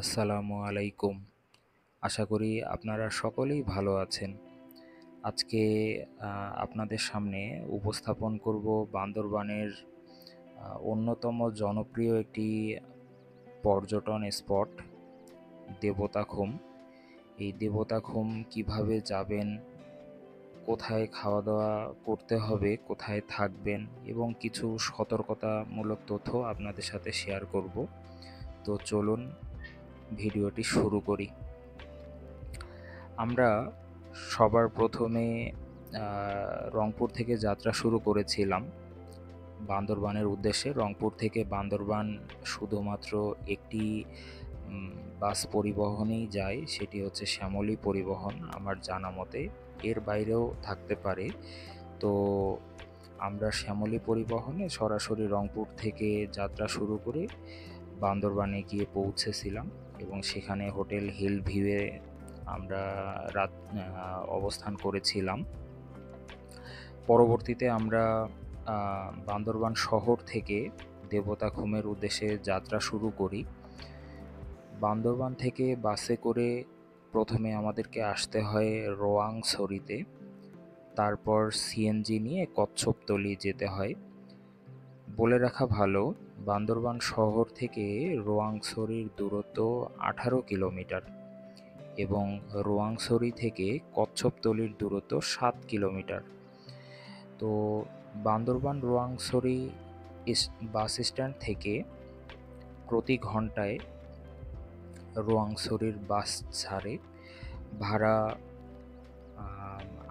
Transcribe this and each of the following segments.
আসসালামু আলাইকুম। আশা করি আপনারা সকলেই ভালো আছেন। আজকে আপনাদের সামনে উপস্থাপন করব বান্দরবানের অন্যতম জনপ্রিয় একটি পর্যটন স্পট দেবতাখুম। এই দেবতাখুম কিভাবে যাবেন, কোথায় খাওয়া-দাওয়া করতে হবে, কোথায় থাকবেন এবং কিছু সতর্কতামূলক তথ্য আপনাদের সাথে শেয়ার করব। তো চলুন ভিডিওটি শুরু করি। আমরা সবার প্রথমে রংপুর থেকে যাত্রা শুরু করেছিলাম বান্দরবানের উদ্দেশ্যে। রংপুর থেকে বান্দরবান শুধুমাত্র একটি বাস পরিবহনই যায়, সেটি হচ্ছে শ্যামলী পরিবহন আমার জানা মতে। এর বাইরেও থাকতে পারে। তো আমরা শ্যামলী পরিবহনে সরাসরি রংপুর থেকে যাত্রা শুরু করে বান্দরবানে গিয়ে পৌঁছেছিলাম এবং সেখানে হোটেল হিল ভিউয়ে আমরা রাত অবস্থান করেছিলাম। পরবর্তীতে আমরা বান্দরবান শহর থেকে দেবতাখুমের উদ্দেশ্যে যাত্রা শুরু করি। বান্দরবান থেকে বাসে করে প্রথমে আমাদেরকে আসতে হয় রোয়াংছড়িতে, তারপর সিএনজি নিয়ে কচ্ছপতলি যেতে হয়। বলে রাখা ভালো, বান্দরবান শহর থেকে রোয়াংছড়ির দূরত্ব 18 কিলোমিটার এবং রোয়াংছড়ি থেকে কচ্ছপতলির দূরত্ব 7 কিলোমিটার। তো বান্দরবান রোয়াংছড়ি বাস স্ট্যান্ড থেকে প্রতি ঘন্টায় রোয়াংছড়ির বাস ছাড়ে। ভাড়া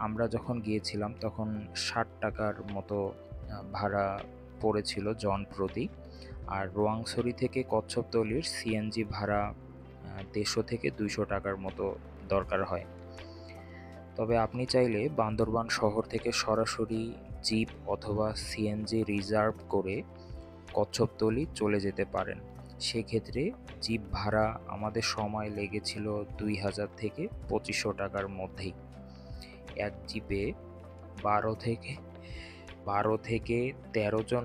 আমরা যখন গিয়েছিলাম তখন 60 টাকার মতো ভাড়া পড়েছিল জন প্রতি। আর রোয়াংছড়ি থেকে কচ্ছপতলির সিএনজি ভাড়া 150 থেকে 200 টাকার মতো দরকার হয়। তবে আপনি চাইলে বান্দরবান শহর থেকে সরাসরি জিপ অথবা সিএনজি রিজার্ভ করে কচ্ছপতলি চলে যেতে পারেন। সেক্ষেত্রে জিপ ভাড়া আমাদের সময় লেগেছিল 2000 থেকে 2500 টাকার মধ্যেই। এক জিপে 12 থেকে 13 জন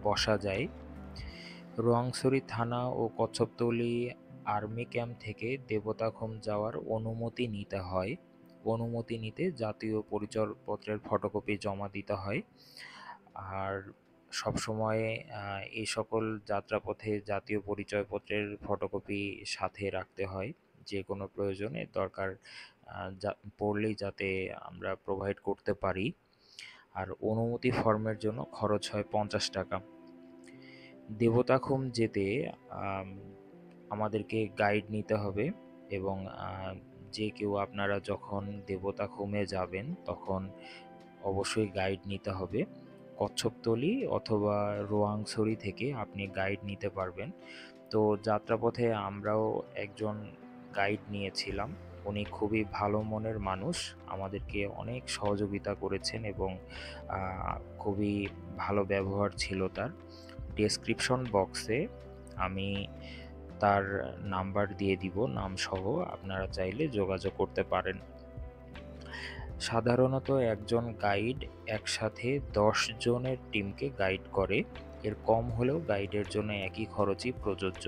বসা যায়। রোয়াংছড়ি থানা ও কচ্ছপতলি আর্মি ক্যাম্প থেকে দেবতাখুম যাওয়ার অনুমতি নিতে হয়। অনুমতি নিতে জাতীয় পরিচয়পত্রের ফটোকপি জমা দিতে হয়। আর সবসময় এই সকল যাত্রাপথে জাতীয় পরিচয়পত্রের ফটোকপি সাথে রাখতে হয়, যে কোনো প্রয়োজনে দরকার পড়লেই যাতে আমরা প্রোভাইড করতে পারি। আর অনুমতি ফর্মের জন্য খরচ হয় 50 টাকা। দেবতাখুম যেতে আমাদেরকে গাইড নিতে হবে এবং যে কেউ আপনারা যখন দেবতাখুমে যাবেন তখন অবশ্যই গাইড নিতে হবে। কচ্ছপতলি অথবা রোয়াংছড়ি থেকে আপনি গাইড নিতে পারবেন। তো যাত্রাপথে আমরাও একজন গাইড নিয়েছিলাম। উনি খুবই ভালো মনের মানুষ, আমাদেরকে অনেক সহযোগিতা করেছেন এবং খুবই ভালো ব্যবহার ছিল তার। ডেসক্রিপশন বক্সে আমি তার নাম্বার দিয়ে দিব, নাম সহ, আপনারা চাইলে যোগাযোগ করতে পারেন। সাধারণত একজন গাইড একসাথে 10 জনের টিমকে গাইড করে। এর কম হলেও গাইডের জন্য একই খরচই প্রযোজ্য।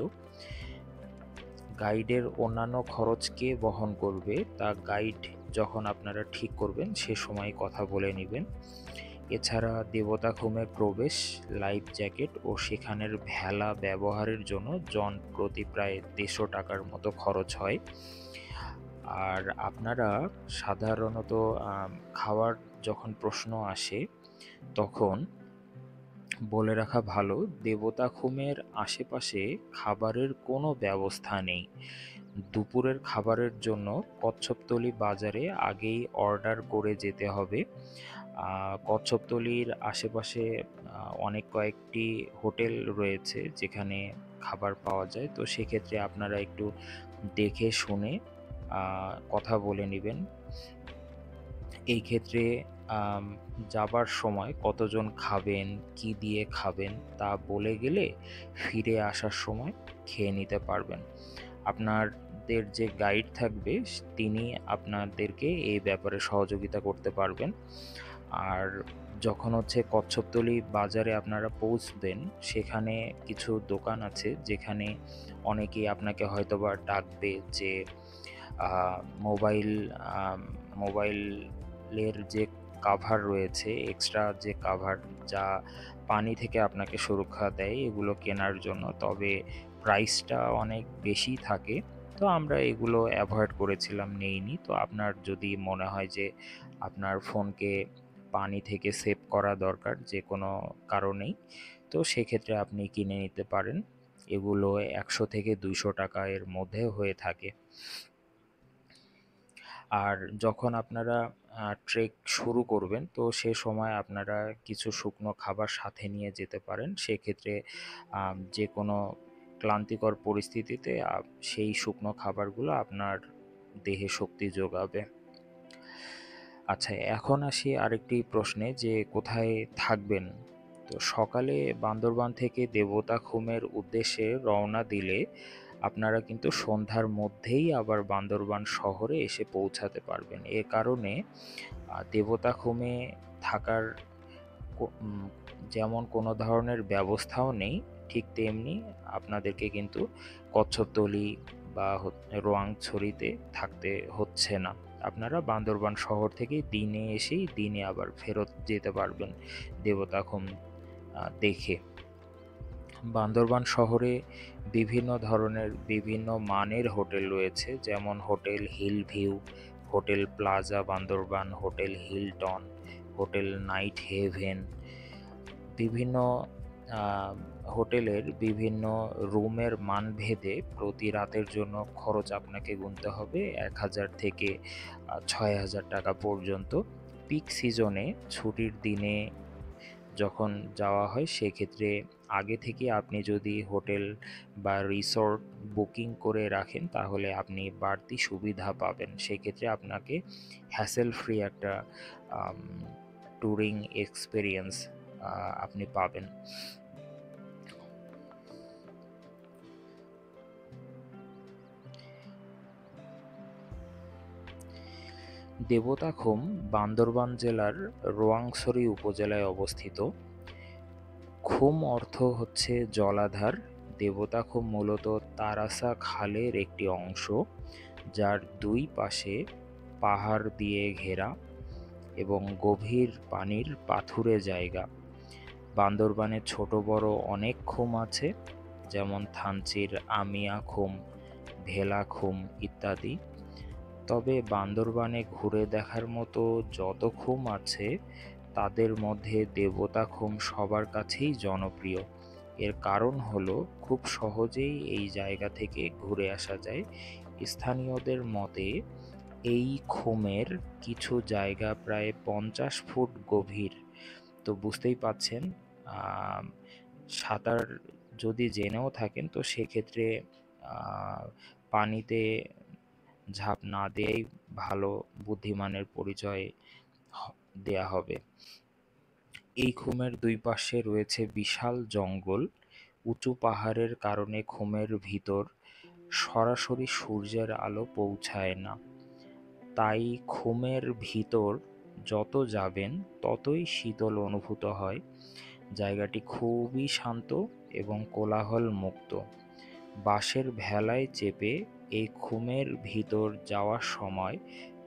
গাইডের অন্যান্য খরচ কে বহন করবে তা গাইড যখন আপনারা ঠিক করবেন সে সময় কথা বলে নেবেন। এছাড়া দেবতাখুমে প্রবেশ, লাইফ জ্যাকেট ও সেখানের ভেলা ব্যবহারের জন্য জন প্রতি প্রায় 150 টাকার মতো খরচ হয়। আর আপনারা সাধারণত খাওয়ার যখন প্রশ্ন আসে তখন বলে রাখা ভালো, দেবতাখুমের আশেপাশে খাবারের কোনো ব্যবস্থা নেই। দুপুরের খাবারের জন্য কচ্ছপতলি বাজারে আগেই অর্ডার করে যেতে হবে। কচ্ছপতলির আশেপাশে অনেক কয়েকটি হোটেল রয়েছে যেখানে খাবার পাওয়া যায়। তো সেক্ষেত্রে আপনারা একটু দেখে শুনে কথা বলে নেবেন। এই ক্ষেত্রে যাবার সময় কতজন খাবেন, কি দিয়ে খাবেন তা বলে গেলে ফিরে আসার সময় খেয়ে নিতে পারবেন। আপনাদের যে গাইড থাকবে তিনি আপনাদেরকে এই ব্যাপারে সহযোগিতা করতে পারবেন। আর যখন হচ্ছে কচ্ছপতলী বাজারে আপনারা পৌঁছবেন, সেখানে কিছু দোকান আছে যেখানে অনেকেই আপনাকে হয়তোবা ডাকবে যে মোবাইল মোবাইলের যে কাভার রয়েছে, এক্সট্রা যে কাভার যা পানি থেকে আপনাকে সুরক্ষা দেয়, এগুলো কেনার জন্য। তবে প্রাইসটা অনেক বেশি থাকে, তো আমরা এগুলো অ্যাভয়েড করেছিলাম, নেইনি। তো আপনার যদি মনে হয় যে আপনার ফোনকে পানি থেকে সেভ করা দরকার যে কোনো কারণেই, তো সেক্ষেত্রে আপনি কিনে নিতে পারেন। এগুলো ১০০ থেকে ২০০ টাকা এর মধ্যে হয়ে থাকে। আর যখন আপনারা ট্রেক শুরু করবেন, তো সে সময় আপনারা কিছু শুকনো খাবার সাথে নিয়ে যেতে পারেন। সেক্ষেত্রে যে কোনো ক্লান্তিকর পরিস্থিতিতে সেই শুকনো খাবারগুলো আপনার দেহে শক্তি যোগাবে। আচ্ছা, এখন আসি আরেকটি প্রশ্নে, যে কোথায় থাকবেন। তো সকালে বান্দরবান থেকে দেবতাখুমের উদ্দেশ্যে রওনা দিলে আপনারা কিন্তু সন্ধ্যার মধ্যেই আবার বান্দরবান শহরে এসে পৌঁছাতে পারবেন। এ কারণে দেবতাখুমে থাকার যেমন কোনো ধরনের ব্যবস্থাও নেই, ঠিক তেমনি আপনাদেরকে কিন্তু কচ্ছপতলী বা রোয়াংছড়িতে থাকতে হচ্ছে না। আপনারা বান্দরবান শহর থেকে দিনে এসেই দিনে আবার ফেরত যেতে পারবেন দেবতাখুম দেখে। বান্দরবান শহরে বিভিন্ন ধরনের বিভিন্ন মানের হোটেল রয়েছে, যেমন hotel hill view, hotel plaza Bandarban, hotel Hilton, hotel night heaven. বিভিন্ন হোটেলের বিভিন্ন রুমের মান ভেদে প্রতি রাতের জন্য খরচ আপনাকে গুনতে হবে ১,০০০ থেকে ৬,০০০ টাকা পর্যন্ত। পিক সিজনে, ছুটির দিনে যখন যাওয়া হয়, সেক্ষেত্রে আগে থেকে আপনি যদি হোটেল বা রিসর্ট বুকিং করে রাখেন, তাহলে আপনি বাড়তি সুবিধা পাবেন। সেক্ষেত্রে আপনাকে হ্যাসেল ফ্রি একটা ট্যুরিং এক্সপেরিয়েন্স আপনি পাবেন। দেবতাখুম বান্দরবান জেলার রোয়াংছড়ি উপজেলায় অবস্থিত। খুম অর্থ হচ্ছে জলাধার। দেবতাখুম মূলত তারাসা খালের একটি অংশ, যার দুই পাশে পাহাড় দিয়ে ঘেরা এবং গভীর পানির পাথুরে জায়গা। বান্দরবানে ছোট বড় অনেক খুম আছে, যেমন থানচির আমিয়া খুম, ভেলা খুম ইত্যাদি। তবে বান্দরবানে ঘুরে দেখার মতো যত খুম আছে, তাদের মধ্যে দেবতাখুম সবার কাছেই জনপ্রিয়। এর কারণ হলো খুব সহজেই এই জায়গা থেকে ঘুরে আসা যায়। স্থানীয়দের মতে এই খুমের কিছু জায়গা প্রায় ৫০ ফুট গভীর। তো বুঝতেই পাচ্ছেন, সাঁতার যদি জেনেও থাকেন, তো সেক্ষেত্রে পানিতে ঝাঁপ না দেয়াই ভালো, বুদ্ধিমানের পরিচয় দেয়া হবে। এই খুমের দুই পাশে রয়েছে বিশাল জঙ্গল। উঁচু পাহাড়ের কারণে খুমের ভিতর সরাসরি সূর্যের আলো পৌঁছায় না। তাই খুমের ভিতর যত যাবেন ততই শীতল অনুভূত হয়। জায়গাটি খুবই শান্ত এবং কোলাহল মুক্ত। বাঁশের ভেলায় চেপে এই খুমের ভিতর যাওয়ার সময়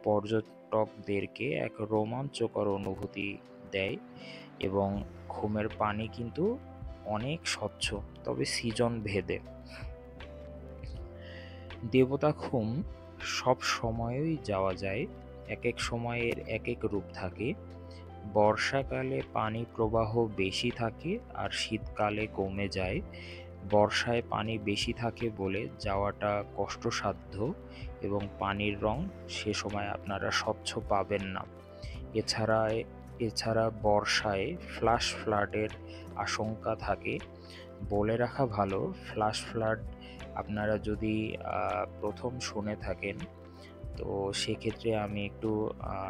পর্যটকদেরকে এক রোমাঞ্চকর অনুভূতি দেয়। এবং খুমের পানি কিন্তু অনেক স্বচ্ছ, তবে সিজন ভেদে। দেবতাখুম সব সময়ই যাওয়া যায়, এক এক সময়ের এক এক রূপ থাকে। বর্ষাকালে পানি প্রবাহ বেশি থাকে আর শীতকালে কমে যায়। বর্ষায় পানি বেশি থাকে বলে যাওয়াটা কষ্টসাধ্য এবং পানির রং সে সময় আপনারা স্বচ্ছ পাবেন না। এছাড়া বর্ষায় ফ্ল্যাশ ফ্লাডের আশঙ্কা থাকে। বলে রাখা ভালো, ফ্ল্যাশ ফ্লাড আপনারা যদি প্রথম শুনে থাকেন, তো সেক্ষেত্রে আমি একটু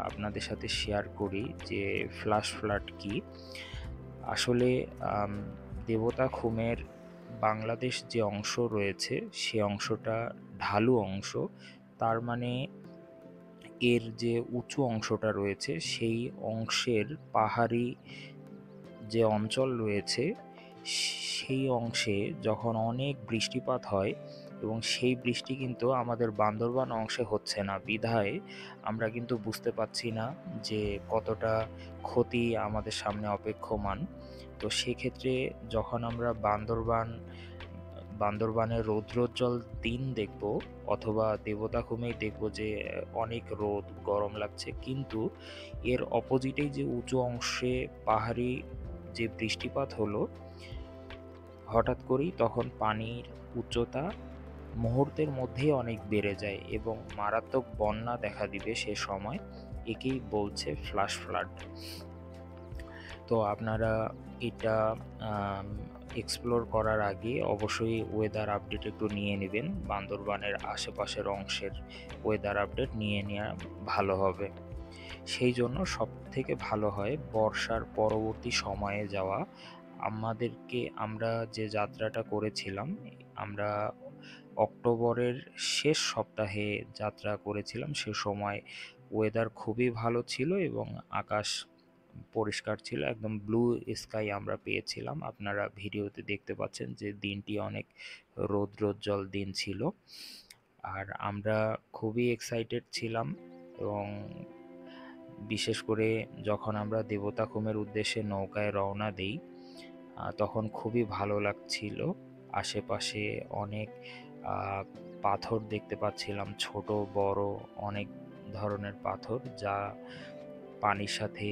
আপনাদের সাথে শেয়ার করি যে ফ্ল্যাশ ফ্লাড কি। আসলে দেবতাখুমের বাংলাদেশ যে অংশ রয়েছে, সে অংশটা ঢালু অংশ। তার মানে এর যে উঁচু অংশটা রয়েছে সেই অংশের পাহাড়ি যে অঞ্চল রয়েছে সেই অংশে যখন অনেক বৃষ্টিপাত হয় এবং সেই বৃষ্টি কিন্তু আমাদের বান্দরবান অংশে হচ্ছে না বিধায় আমরা কিন্তু বুঝতে পারছি না যে কতটা ক্ষতি আমাদের সামনে অপেক্ষমান। তো সেক্ষেত্রে যখন আমরা বান্দরবানের রৌদ্রোজ্জ্বল দিন দেখব অথবা দেবতাখুমেই দেখব যে অনেক রোদ গরম লাগছে, কিন্তু এর অপোজিটেই যে উঁচু অংশে পাহাড়ি যে বৃষ্টিপাত হলো হঠাৎ করেই তখন পানির উচ্চতা মুহূর্তের মধ্যেই অনেক বেড়ে যায় এবং মারাত্মক বন্যা দেখা দিবে সে সময়। একেই বলছে ফ্ল্যাশ ফ্লাড। তো আপনারা এটা এক্সপ্লোর করার আগে অবশ্যই ওয়েদার আপডেট একটু নিয়ে নেবেন। বান্দরবানের আশেপাশের অংশের ওয়েদার আপডেট নিয়ে নেওয়া ভালো হবে। সেই জন্য সবথেকে ভালো হয় বর্ষার পরবর্তী সময়ে যাওয়া। আমরা যে যাত্রাটা করেছিলাম, আমরা অক্টোবরের শেষ সপ্তাহে যাত্রা করেছিলাম। সে সময় ওয়েদার খুবই ভালো ছিল এবং আকাশ পরিষ্কার ছিল, একদম ব্লু স্কাই আমরা পেয়েছিলাম। আপনারা ভিডিওতে দেখতে পাচ্ছেন যে দিনটি অনেক রৌদ্রোজ্জ্বল দিন ছিল। আর আমরা খুবই এক্সাইটেড ছিলাম এবং বিশেষ করে যখন আমরা দেবতাখুমের উদ্দেশ্যে নৌকায় রওনা দিই তখন খুবই ভালো লাগছিল। আশেপাশে অনেক পাথর দেখতে পাচ্ছিলাম, ছোট বড় অনেক ধরনের পাথর যা পানির সাথে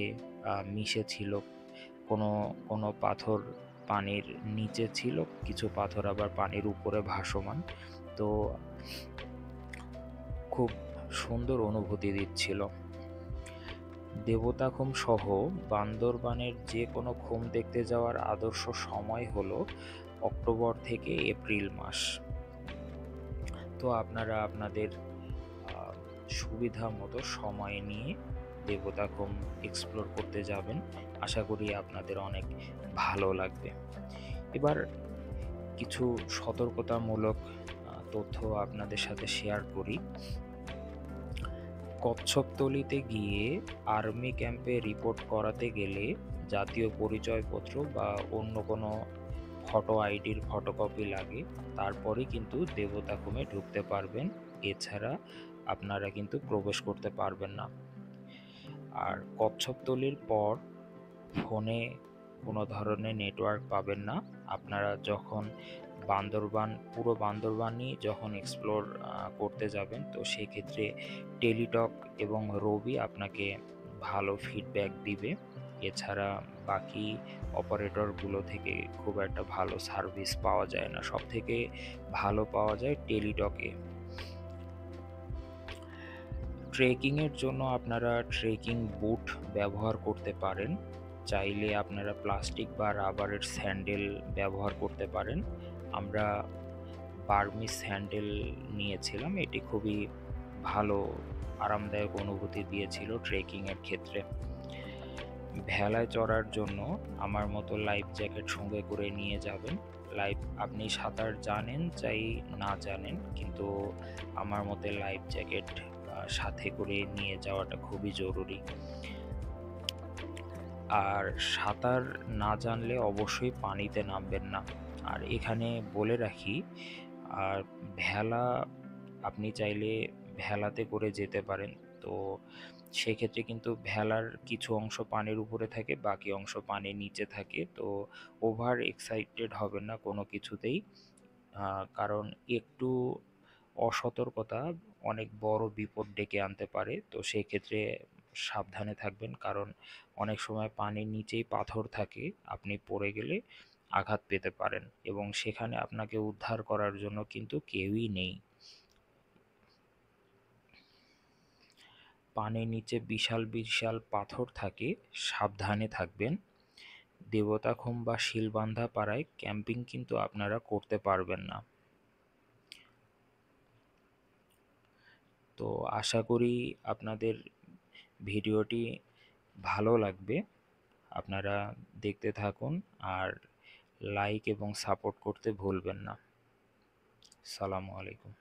মিশে ছিল। কোনো কোনো পাথর পানির নিচে ছিল, কিছু পাথর আবার পানির উপরে ভাসমান। তো খুব সুন্দর অনুভূতি দিচ্ছিল। দেবতাখুম সহ বান্দরবানের যে কোনো খুম দেখতে যাওয়ার আদর্শ সময় হলো অক্টোবর থেকে এপ্রিল মাস। তো আপনারা আপনাদের সুবিধা মতো সময় নিয়ে দেবতাখুম এক্সপ্লোর করতে যাবেন। আশা করি আপনাদের অনেক ভালো লাগবে। এবার কিছু সতর্কতামূলক তথ্য আপনাদের সাথে শেয়ার করি। কচ্ছপতলিতে গিয়ে আর্মি ক্যাম্পে রিপোর্ট করাতে গেলে জাতীয় পরিচয়পত্র বা অন্য কোনো ফটো আইডির ফটোকপি লাগে, তারপরে কিন্তু দেবতাখুমে ঢুকতে পারবেন। এছাড়া আপনারা কিন্তু প্রবেশ করতে পারবেন না। আর কচ্ছপতলির পর ফোনে কোনো ধরনের নেটওয়ার্ক পাবেন না। আপনারা যখন পুরো বান্দরবানই যখন এক্সপ্লোর করতে যাবেন, তো সেক্ষেত্রে টেলিটক এবং রবি আপনাকে ভালো ফিডব্যাক দিবে। এছাড়া বাকি অপারেটরগুলো থেকে খুব একটা ভালো সার্ভিস পাওয়া যায় না, সব থেকে ভালো পাওয়া যায় টেলিটকে। ট্রেকিংয়ের জন্য আপনারা ট্রেকিং বুট ব্যবহার করতে পারেন। চাইলে আপনারা প্লাস্টিক বা রাবারের স্যান্ডেল ব্যবহার করতে পারেন। আমরা বার্মিস স্যান্ডেল নিয়েছিলাম, এটি খুবই ভালো আরামদায়ক অনুভূতি দিয়েছিল ট্রেকিংয়ের ক্ষেত্রে। ভেলায় চড়ার জন্য আমার মতো লাইফ জ্যাকেট সঙ্গে করে নিয়ে যাবেন। আপনি সাঁতার জানেন চাই না জানেন, কিন্তু আমার মতে লাইফ জ্যাকেট সাথে করে নিয়ে যাওয়াটা খুবই জরুরি। আর সাঁতার না জানলে অবশ্যই পানিতে নামবেন না। আর এখানে বলে রাখি, আর ভেলা আপনি চাইলে ভেলাতে করে যেতে পারেন। তো সেক্ষেত্রে কিন্তু ভেলার কিছু অংশ পানির উপরে থাকে, বাকি অংশ পানির নিচে থাকে। তো ওভার এক্সাইটেড হবেন না কোনো কিছুতেই, কারণ একটু অসতর্কতা অনেক বড় বিপদ ডেকে আনতে পারে। তো সেক্ষেত্রে সাবধানে থাকবেন, কারণ অনেক সময় পানির নিচেই পাথর থাকে, আপনি পড়ে গেলে আঘাত পেতে পারেন এবং সেখানে আপনাকে উদ্ধার করার জন্য কিন্তু কেউই নেই। পানির নিচে বিশাল বিশাল পাথর থাকে, সাবধানে থাকবেন। দেবতাখুম বা শিলবান্ধা পাড়ায় ক্যাম্পিং কিন্তু আপনারা করতে পারবেন না। তো আশা করি আপনাদের ভিডিওটি ভালো লাগবে। আপনারা দেখতে থাকুন আর লাইক এবং সাপোর্ট করতে ভুলবেন না। আসসালামু আলাইকুম।